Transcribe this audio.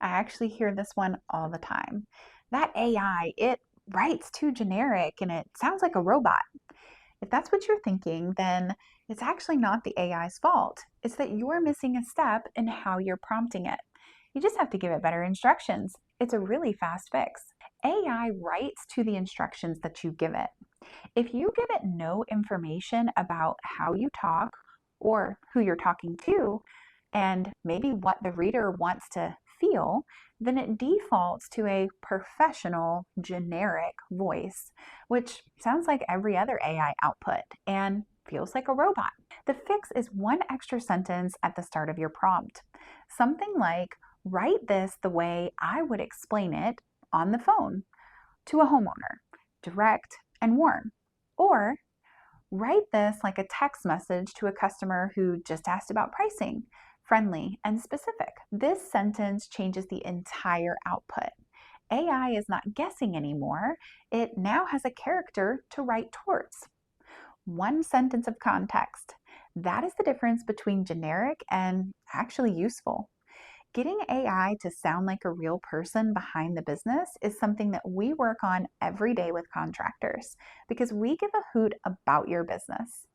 I actually hear this one all the time. That AI, it writes too generic and it sounds like a robot. If that's what you're thinking, then it's actually not the AI's fault. It's that you're missing a step in how you're prompting it. You just have to give it better instructions. It's a really fast fix. AI writes to the instructions that you give it. If you give it no information about how you talk or who you're talking to, and maybe what the reader wants to feel, then it defaults to a professional, generic voice, which sounds like every other AI output and feels like a robot. The fix is one extra sentence at the start of your prompt. Something like, write this the way I would explain it on the phone to a homeowner, direct and warm. Or write this like a text message to a customer who just asked about pricing, friendly and specific. This sentence changes the entire output. AI is not guessing anymore. It now has a character to write towards. One sentence of context. That is the difference between generic and actually useful. Getting AI to sound like a real person behind the business is something that we work on every day with contractors because we give a hoot about your business.